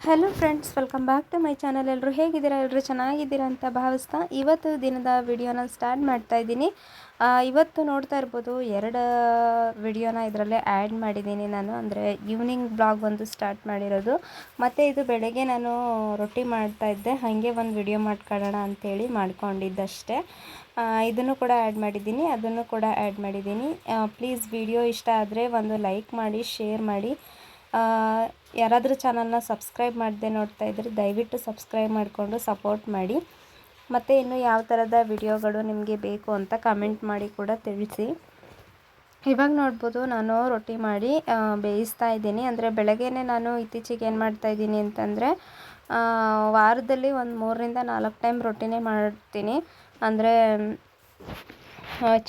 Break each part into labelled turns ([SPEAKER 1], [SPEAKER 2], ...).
[SPEAKER 1] Hello friends, welcome back to my channel. ಎಲ್ಲರೂ ಹೇಗಿದ್ದೀರಾ? ಎಲ್ಲರೂ ಚೆನ್ನಾಗಿದ್ದೀರಾ ಅಂತ ಭಾವಿಸ್ತಾ ಇವತ್ತು ದಿನದ ವಿಡಿಯೋನ ಸ್ಟಾರ್ಟ್ ಮಾಡ್ತಾ ಇದ್ದೀನಿ. ಇವತ್ತು ನೋಡ್ತಾ ಇರ್ಬೋದು, ಎರಡು ವಿಡಿಯೋನ ಇದರಲ್ಲೇ ಆ್ಯಡ್ ಮಾಡಿದ್ದೀನಿ ನಾನು. ಅಂದರೆ ಈವ್ನಿಂಗ್ ಬ್ಲಾಗ್ ಒಂದು ಸ್ಟಾರ್ಟ್ ಮಾಡಿರೋದು, ಮತ್ತು ಇದು ಬೆಳಗ್ಗೆ ನಾನು ರೊಟ್ಟಿ ಮಾಡ್ತಾಯಿದ್ದೆ, ಹಾಗೆ ಒಂದು ವಿಡಿಯೋ ಮಾಡ್ಕೊಳ್ಳೋಣ ಅಂಥೇಳಿ ಮಾಡ್ಕೊಂಡಿದ್ದಷ್ಟೇ. ಇದನ್ನು ಕೂಡ ಆ್ಯಡ್ ಮಾಡಿದ್ದೀನಿ, ಅದನ್ನು ಕೂಡ ಆ್ಯಡ್ ಮಾಡಿದ್ದೀನಿ. ಪ್ಲೀಸ್ ವಿಡಿಯೋ ಇಷ್ಟ ಆದರೆ ಒಂದು ಲೈಕ್ ಮಾಡಿ, ಶೇರ್ ಮಾಡಿ. ಯಾರಾದರೂ ಚಾನಲ್ನ ಸಬ್ಸ್ಕ್ರೈಬ್ ಮಾಡದೆ ನೋಡ್ತಾ ಇದ್ದರೆ ದಯವಿಟ್ಟು ಸಬ್ಸ್ಕ್ರೈಬ್ ಮಾಡಿಕೊಂಡು ಸಪೋರ್ಟ್ ಮಾಡಿ. ಮತ್ತು ಇನ್ನು ಯಾವ ಥರದ ವಿಡಿಯೋಗಳು ನಿಮಗೆ ಬೇಕು ಅಂತ ಕಮೆಂಟ್ ಮಾಡಿ ಕೂಡ ತಿಳಿಸಿ. ಇವಾಗ ನೋಡ್ಬೋದು, ನಾನು ರೊಟ್ಟಿ ಮಾಡಿ ಬೇಯಿಸ್ತಾ ಇದ್ದೀನಿ. ಅಂದರೆ ಬೆಳಗ್ಗೆನೇ ನಾನು ಇತ್ತೀಚೆಗೆ ಏನು ಮಾಡ್ತಾಯಿದ್ದೀನಿ ಅಂತಂದರೆ, ವಾರದಲ್ಲಿ ಒಂದು 3ರಿಂದ 4 ಟೈಮ್ ರೊಟ್ಟಿನೇ ಮಾಡ್ತೀನಿ. ಅಂದರೆ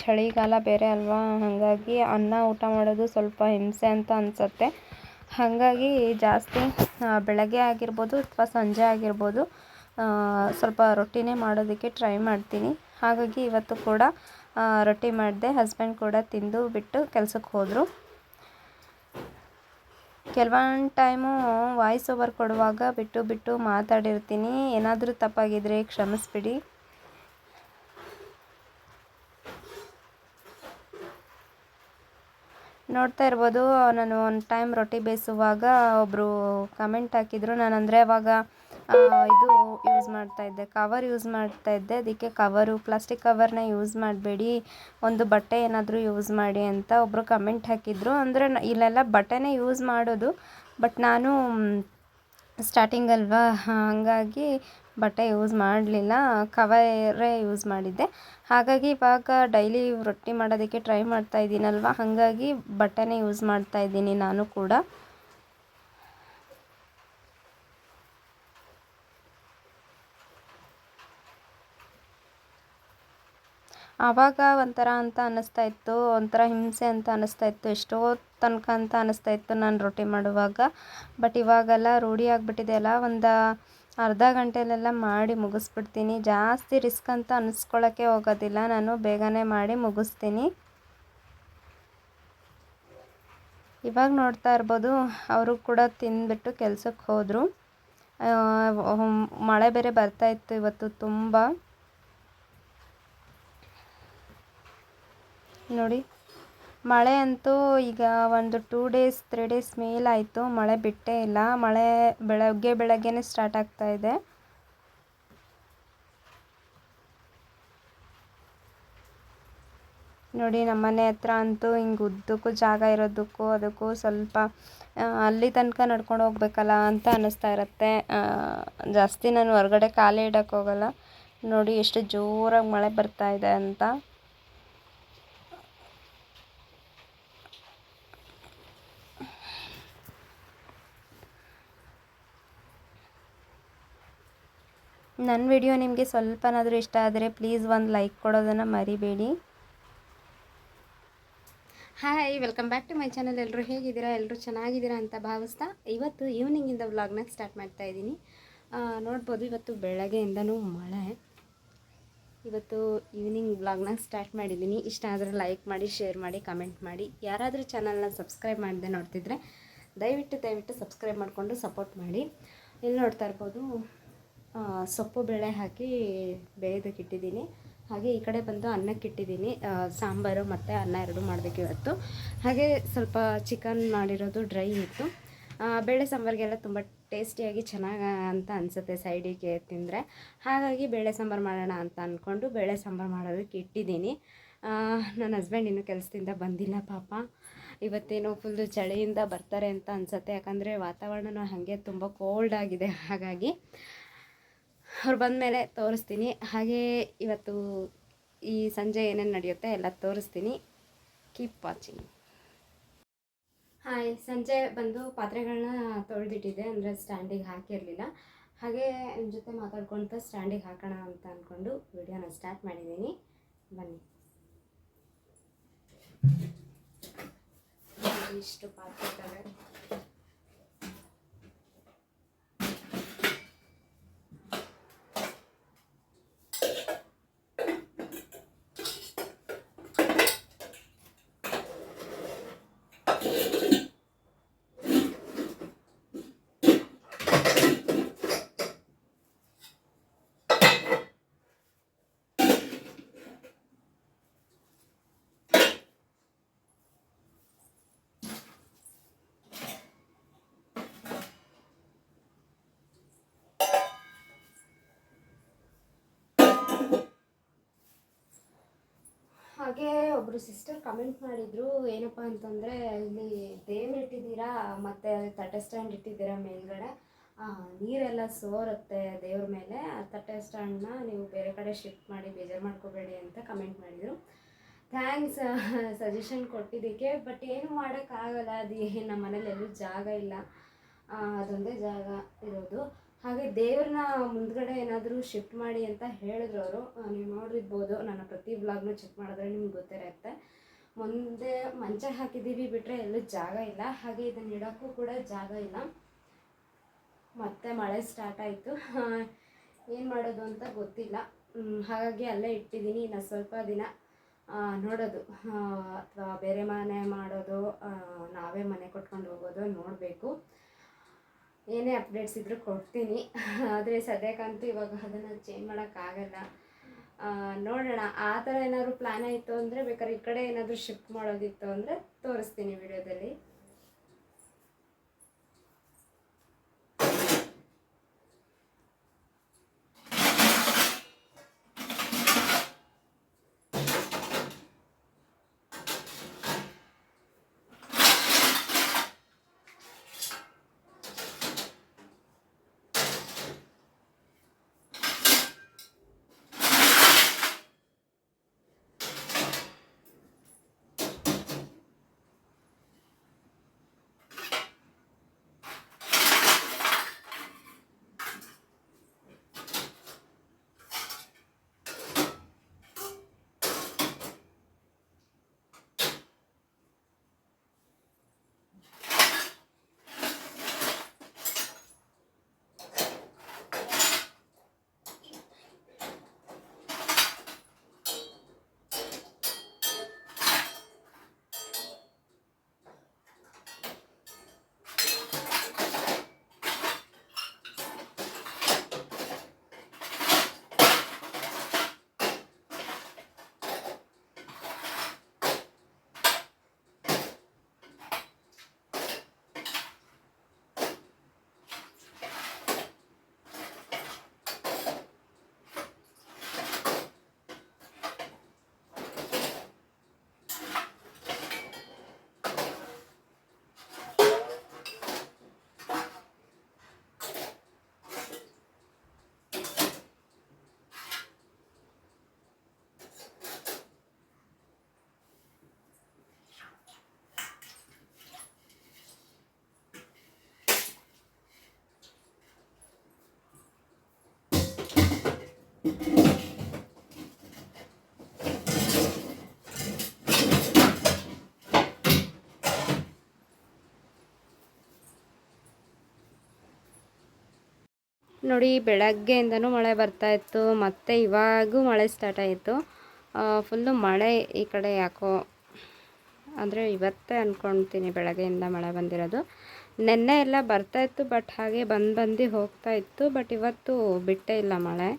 [SPEAKER 1] ಚಳಿಗಾಲ ಬೇರೆ ಅಲ್ವಾ, ಹಾಗಾಗಿ ಅನ್ನ ಊಟ ಮಾಡೋದು ಸ್ವಲ್ಪ ಹಿಂಸೆ ಅಂತ ಅನಿಸುತ್ತೆ. ಹಾಗಾಗಿ ಜಾಸ್ತಿ ಬೆಳಗ್ಗೆ ಆಗಿರ್ಬೋದು ಅಥವಾ ಸಂಜೆ ಆಗಿರ್ಬೋದು ಸ್ವಲ್ಪ ರೊಟ್ಟಿನೇ ಮಾಡೋದಕ್ಕೆ ಟ್ರೈ ಮಾಡ್ತೀನಿ. ಹಾಗಾಗಿ ಇವತ್ತು ಕೂಡ ರೊಟ್ಟಿ ಮಾಡಿದೆ. ಹಸ್ಬೆಂಡ್ ಕೂಡ ತಿಂದು ಬಿಟ್ಟು ಕೆಲಸಕ್ಕೆ ಹೋದರು. ಕೆಲವೊಂದು ಟೈಮು ವಾಯ್ಸ್ ಓವರ್ ಕೊಡುವಾಗ ಬಿಟ್ಟು ಬಿಟ್ಟು ಮಾತಾಡಿರ್ತೀನಿ. ಏನಾದರೂ ತಪ್ಪಾಗಿದ್ದರೆ ಕ್ಷಮಿಸ್ಬಿಡಿ. ನೋಡ್ತಾ ಇರ್ಬೋದು, ನಾನು ಒಂದು ಟೈಮ್ ರೊಟ್ಟಿ ಬೇಯಿಸುವಾಗ ಒಬ್ಬರು ಕಮೆಂಟ್ ಹಾಕಿದರು. ನಾನು ಅಂದರೆ ಅವಾಗ ಇದು ಯೂಸ್ ಮಾಡ್ತಾಯಿದ್ದೆ, ಕವರ್ ಯೂಸ್ ಮಾಡ್ತಾಯಿದ್ದೆ. ಅದಕ್ಕೆ ಪ್ಲಾಸ್ಟಿಕ್ ಕವರ್ನ ಯೂಸ್ ಮಾಡಬೇಡಿ, ಒಂದು ಬಟ್ಟೆ ಏನಾದರೂ ಯೂಸ್ ಮಾಡಿ ಅಂತ ಒಬ್ಬರು ಕಮೆಂಟ್ ಹಾಕಿದರು. ಅಂದರೆ ಇಲ್ಲೆಲ್ಲ ಬಟ್ಟೆನೇ ಯೂಸ್ ಮಾಡೋದು, ಬಟ್ ನಾನು ಸ್ಟಾರ್ಟಿಂಗ್ ಅಲ್ವಾ, ಹಾಗಾಗಿ ಬಟ್ಟೆ ಯೂಸ್ ಮಾಡಲಿಲ್ಲ, ಕವರೇ ಯೂಸ್ ಮಾಡಿದ್ದೆ. ಹಾಗಾಗಿ ಇವಾಗ ಡೈಲಿ ರೊಟ್ಟಿ ಮಾಡೋದಕ್ಕೆ ಟ್ರೈ ಮಾಡ್ತಾ ಇದ್ದೀನಲ್ವ, ಹಾಗಾಗಿ ಬಟ್ಟೆನೇ ಯೂಸ್ ಮಾಡ್ತಾ ಇದ್ದೀನಿ ನಾನು ಕೂಡ. ಆವಾಗ ಒಂಥರ ಅಂತ ಅನ್ನಿಸ್ತಾ ಇತ್ತು, ಒಂಥರ ಹಿಂಸೆ ಅಂತ ಅನ್ನಿಸ್ತಾ ಇತ್ತು, ಎಷ್ಟೋ ತನಕ ಅಂತ ಅನ್ನಿಸ್ತಾ ಇತ್ತು ನಾನು ರೊಟ್ಟಿ ಮಾಡುವಾಗ. ಬಟ್ ಇವಾಗೆಲ್ಲ ರೂಢಿ ಆಗಿಬಿಟ್ಟಿದೆ ಅಲ್ಲ, ಒಂದು ಅರ್ಧ ಗಂಟೆಲೆಲ್ಲ ಮಾಡಿ ಮುಗಿಸ್ಬಿಡ್ತೀನಿ. ಜಾಸ್ತಿ ರಿಸ್ಕ್ ಅಂತ ಅನ್ನಿಸ್ಕೊಳ್ಳೋಕ್ಕೆ ಹೋಗೋದಿಲ್ಲ, ನಾನು ಬೇಗನೆ ಮಾಡಿ ಮುಗಿಸ್ತೀನಿ. ಇವಾಗ ನೋಡ್ತಾ ಇರ್ಬೋದು, ಅವರು ಕೂಡ ತಿಂದ್ಬಿಟ್ಟು ಕೆಲಸಕ್ಕೆ ಹೋದರು. ಮಳೆ ಬೇರೆ ಬರ್ತಾಯಿತ್ತು ಇವತ್ತು ತುಂಬ. ನೋಡಿ, ಮಳೆ ಅಂತೂ ಈಗ ಒಂದು 2 ಡೇಸ್ 3 ಡೇಸ್ ಮೇಲಾಯಿತು, ಮಳೆ ಬಿಟ್ಟೇ ಇಲ್ಲ. ಮಳೆ ಬೆಳಗ್ಗೆನೇ ಸ್ಟಾರ್ಟ್ ಆಗ್ತಾ ಇದೆ. ನೋಡಿ, ನಮ್ಮನೆ ಹತ್ರ ಅಂತೂ ಹಿಂಗೆ ಉದ್ದಕ್ಕೂ ಜಾಗ ಇರೋದಕ್ಕೂ ಅದಕ್ಕೂ ಸ್ವಲ್ಪ ಅಲ್ಲಿ ತನಕ ನಡ್ಕೊಂಡು ಹೋಗ್ಬೇಕಲ್ಲ ಅಂತ ಅನ್ನಿಸ್ತಾ ಇರುತ್ತೆ. ಜಾಸ್ತಿ ನಾನು ಹೊರಗಡೆ ಕಾಲೇ ಇಡೋಕ್ಕೆ ಹೋಗಲ್ಲ. ನೋಡಿ ಎಷ್ಟು ಜೋರಾಗಿ ಮಳೆ ಬರ್ತಾ ಇದೆ ಅಂತ. ನನ್ನ ವಿಡಿಯೋ ನಿಮಗೆ ಸ್ವಲ್ಪನಾದರೂ ಇಷ್ಟ ಆದರೆ ಪ್ಲೀಸ್ ಒಂದು ಲೈಕ್ ಕೊಡೋದನ್ನು ಮರಿಬೇಡಿ. Hi, welcome back to my channel. ಎಲ್ಲರೂ ಹೇಗಿದ್ದೀರಾ? ಎಲ್ಲರೂ ಚೆನ್ನಾಗಿದ್ದೀರಾ ಅಂತ ಭಾವಿಸ್ತಾ ಇವತ್ತು ಈವ್ನಿಂಗಿಂದ ವ್ಲಾಗ್ನ ಸ್ಟಾರ್ಟ್ ಮಾಡ್ತಾ ಇದ್ದೀನಿ. ನೋಡ್ಬೋದು, ಇವತ್ತು ಬೆಳಗ್ಗೆಯಿಂದನೂ ಮಳೆ. ಇವತ್ತು ಈವ್ನಿಂಗ್ ವ್ಲಾಗ್ನ ಸ್ಟಾರ್ಟ್ ಮಾಡಿದ್ದೀನಿ. ಇಷ್ಟ ಆದರೆ ಲೈಕ್ ಮಾಡಿ, ಶೇರ್ ಮಾಡಿ, ಕಮೆಂಟ್ ಮಾಡಿ. ಯಾರಾದರೂ ಚಾನಲ್ನ ಸಬ್ಸ್ಕ್ರೈಬ್ ಮಾಡದೆ ನೋಡ್ತಿದ್ರೆ ದಯವಿಟ್ಟು ಸಬ್ಸ್ಕ್ರೈಬ್ ಮಾಡಿಕೊಂಡು ಸಪೋರ್ಟ್ ಮಾಡಿ. ಇಲ್ಲಿ ನೋಡ್ತಾ ಇರ್ಬೋದು, ಸೊಪ್ಪು ಬೇಳೆ ಹಾಕಿ ಬೇಯೋದಕ್ಕೆ ಇಟ್ಟಿದ್ದೀನಿ. ಹಾಗೆ ಈ ಕಡೆ ಬಂದು ಅನ್ನಕ್ಕೆ ಇಟ್ಟಿದ್ದೀನಿ. ಸಾಂಬಾರು ಮತ್ತು ಅನ್ನ ಎರಡೂ ಮಾಡಬೇಕು ಇವತ್ತು. ಹಾಗೆ ಸ್ವಲ್ಪ ಚಿಕನ್ ಮಾಡಿರೋದು ಡ್ರೈ ಇತ್ತು. ಬೇಳೆ ಸಾಂಬಾರಿಗೆಲ್ಲ ತುಂಬ ಟೇಸ್ಟಿಯಾಗಿ ಚೆನ್ನಾಗಿ ಅಂತ ಅನಿಸುತ್ತೆ ಸೈಡಿಗೆ ತಿಂದರೆ. ಹಾಗಾಗಿ ಬೇಳೆ ಸಾಂಬಾರು ಮಾಡೋಣ ಅಂತ ಅಂದ್ಕೊಂಡು ಬೇಳೆ ಸಾಂಬಾರು ಮಾಡೋದಕ್ಕೆ ಇಟ್ಟಿದ್ದೀನಿ. ನನ್ನ ಹಸ್ಬೆಂಡ್ ಇನ್ನೂ ಕೆಲಸದಿಂದ ಬಂದಿಲ್ಲ ಪಾಪ. ಇವತ್ತೇನೋ ಫುಲ್ಲು ಚಳಿಯಿಂದ ಬರ್ತಾರೆ ಅಂತ ಅನಿಸುತ್ತೆ, ಯಾಕಂದರೆ ವಾತಾವರಣನೂ ಹಾಗೆ ತುಂಬ ಕೋಲ್ಡ್ ಆಗಿದೆ. ಹಾಗಾಗಿ ಅವ್ರು ಬಂದ ಮೇಲೆ ತೋರಿಸ್ತೀನಿ. ಹಾಗೆ ಇವತ್ತು ಈ ಸಂಜೆ ಏನೇನು ನಡೆಯುತ್ತೆ ಎಲ್ಲ ತೋರಿಸ್ತೀನಿ. Keep watching. ಹಾಯ್, ಸಂಜೆ ಬಂದು ಪಾತ್ರೆಗಳನ್ನ ತೊಳೆದಿಟ್ಟಿದ್ದೆ, ಅಂದರೆ ಸ್ಟ್ಯಾಂಡಿಗೆ ಹಾಕಿರಲಿಲ್ಲ. ಹಾಗೆ ನಿಮ್ಮ ಜೊತೆ ಮಾತಾಡ್ಕೊಳ್ತಾ ಸ್ಟ್ಯಾಂಡಿಗೆ ಹಾಕೋಣ ಅಂತ ಅಂದ್ಕೊಂಡು ವಿಡಿಯೋನ ಸ್ಟಾರ್ಟ್ ಮಾಡಿದ್ದೀನಿ. ಬನ್ನಿ. ಇಷ್ಟು ಪಾತ್ರೆ ಇದ್ದಾವೆ. ಹಾಗೆ ಒಬ್ಬರು ಸಿಸ್ಟರ್ ಕಮೆಂಟ್ ಮಾಡಿದರು, ಏನಪ್ಪ ಅಂತಂದರೆ ಇಲ್ಲಿ ದೇವ್ರು ಇಟ್ಟಿದ್ದೀರಾ ಮತ್ತು ತಟ್ಟೆ ಸ್ಟ್ಯಾಂಡ್ ಇಟ್ಟಿದ್ದೀರಾ ಮೇಲ್ಗಡೆ, ನೀರೆಲ್ಲ ಸೋರುತ್ತೆ ದೇವ್ರ ಮೇಲೆ, ಆ ತಟ್ಟೆ ಸ್ಟ್ಯಾಂಡನ್ನ ನೀವು ಬೇರೆ ಕಡೆ ಶಿಫ್ಟ್ ಮಾಡಿ ಬೇಜಾರು ಮಾಡ್ಕೋಬೇಡಿ ಅಂತ ಕಮೆಂಟ್ ಮಾಡಿದರು. ಥ್ಯಾಂಕ್ಸ್ ಸಜೆಷನ್ ಕೊಟ್ಟಿದ್ದಕ್ಕೆ. ಬಟ್ ಏನು ಮಾಡೋಕ್ಕಾಗಲ್ಲ, ಅದು ನಮ್ಮ ಮನೇಲಿ ಎಲ್ಲೂ ಜಾಗ ಇಲ್ಲ, ಅದೊಂದೇ ಜಾಗ ಇರೋದು. ಹಾಗೆ ದೇವ್ರನ್ನ ಮುಂದ್ಗಡೆ ಏನಾದರೂ ಶಿಫ್ಟ್ ಮಾಡಿ ಅಂತ ಹೇಳಿದ್ರು ಅವರು. ನೀವು ನೋಡಿರ್ಬೋದು, ನನ್ನ ಪ್ರತಿ ಬ್ಲಾಗ್ನೂ ಚೆಕ್ ಮಾಡಿದ್ರೆ ನಿಮ್ಗೆ ಗೊತ್ತಿರುತ್ತೆ. ಮುಂದೆ ಮಂಚ ಹಾಕಿದ್ದೀವಿ ಬಿಟ್ಟರೆ ಎಲ್ಲೂ ಜಾಗ ಇಲ್ಲ. ಹಾಗೆ ಇದನ್ನು ಇಡೋಕ್ಕೂ ಕೂಡ ಜಾಗ ಇಲ್ಲ. ಮತ್ತೆ ಮಳೆ ಸ್ಟಾರ್ಟ್ ಆಯಿತು, ಏನು ಮಾಡೋದು ಅಂತ ಗೊತ್ತಿಲ್ಲ. ಹಾಗಾಗಿ ಅಲ್ಲೇ ಇಟ್ಟಿದ್ದೀನಿ. ಇನ್ನು ಸ್ವಲ್ಪ ದಿನ ನೋಡೋದು, ಅಥವಾ ಬೇರೆ ಮನೆ ಮಾಡೋದು, ನಾವೇ ಮನೆ ಕೊಟ್ಕೊಂಡು ಹೋಗೋದು ನೋಡಬೇಕು. ಏನೇ ಅಪ್ಡೇಟ್ಸ್ ಇದ್ದರೂ ಕೊಡ್ತೀನಿ. ಆದರೆ ಸದ್ಯಕ್ಕಂತೂ ಇವಾಗ ಅದನ್ನು ಚೇಂಜ್ ಮಾಡೋಕ್ಕಾಗಲ್ಲ. ನೋಡೋಣ, ಆ ಥರ ಏನಾದರೂ ಪ್ಲ್ಯಾನ್ ಆಯಿತು ಅಂದರೆ ಬೇಕಾದ್ರೆ ಈ ಕಡೆ ಏನಾದರೂ ಶಿಫ್ಟ್ ಮಾಡೋದಿತ್ತು ಅಂದರೆ ತೋರಿಸ್ತೀನಿ ವಿಡಿಯೋದಲ್ಲಿ. ನೋಡಿ, ಬೆಳಗ್ಗೆಯಿಂದನೂ ಮಳೆ ಬರ್ತಾಯಿತ್ತು, ಮತ್ತು ಇವಾಗೂ ಮಳೆ ಸ್ಟಾರ್ಟ್ ಆಯಿತು. ಫುಲ್ಲು ಮಳೆ ಈ ಕಡೆ ಯಾಕೋ, ಅಂದರೆ ಇವತ್ತೇ ಅಂದ್ಕೊಳ್ತೀನಿ ಬೆಳಗ್ಗೆಯಿಂದ ಮಳೆ ಬಂದಿರೋದು. ನೆನ್ನೆ ಎಲ್ಲ ಬರ್ತಾಯಿತ್ತು, ಬಟ್ ಹಾಗೆ ಬಂದು ಹೋಗ್ತಾಯಿತ್ತು. ಬಟ್ ಇವತ್ತು ಬಿಟ್ಟೇ ಇಲ್ಲ ಮಳೆ.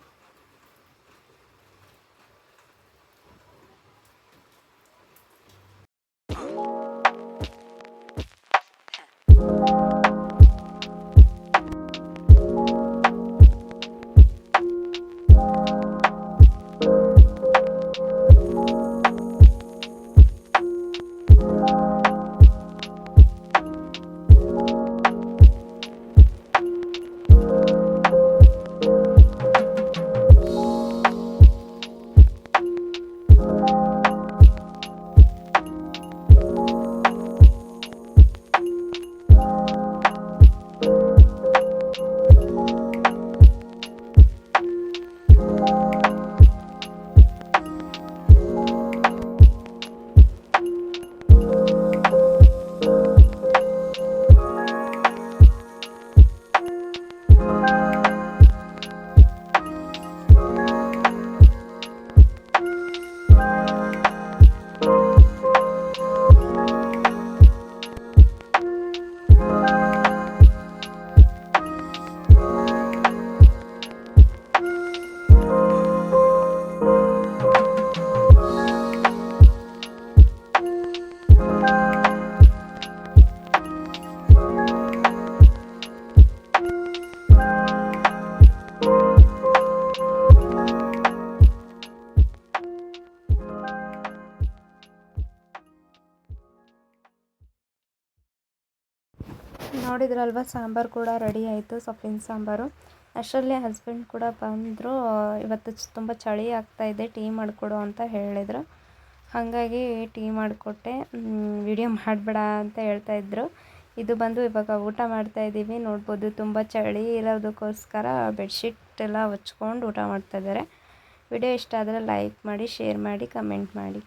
[SPEAKER 1] ನೋಡಿದ್ರಲ್ವ ಸಾಂಬಾರು ಕೂಡ ರೆಡಿ ಆಯಿತು, ಸೊಪ್ಪಿನ ಸಾಂಬಾರು. ಅಷ್ಟರಲ್ಲಿ ಹಸ್ಬೆಂಡ್ ಕೂಡ ಬಂದರು. ಇವತ್ತು ತುಂಬ ಚಳಿ ಆಗ್ತಾಯಿದೆ, ಟೀ ಮಾಡಿಕೊಡು ಅಂತ ಹೇಳಿದರು. ಹಾಗಾಗಿ ಟೀ ಮಾಡಿಕೊಟ್ಟೆ. ವಿಡಿಯೋ ಮಾಡಬೇಡ ಅಂತ ಹೇಳ್ತಾಯಿದ್ರು. ಇದು ಬಂದು ಇವಾಗ ಊಟ ಮಾಡ್ತಾಯಿದ್ದೀವಿ. ನೋಡ್ಬೋದು ತುಂಬ ಚಳಿ ಇರೋದಕ್ಕೋಸ್ಕರ ಬೆಡ್ಶೀಟ್ ಎಲ್ಲ ಹೊಚ್ಕೊಂಡು ಊಟ ಮಾಡ್ತಾಯಿದ್ದಾರೆ. ವಿಡಿಯೋ ಇಷ್ಟ ಆದರೆ ಲೈಕ್ ಮಾಡಿ, ಶೇರ್ ಮಾಡಿ, ಕಮೆಂಟ್ ಮಾಡಿ.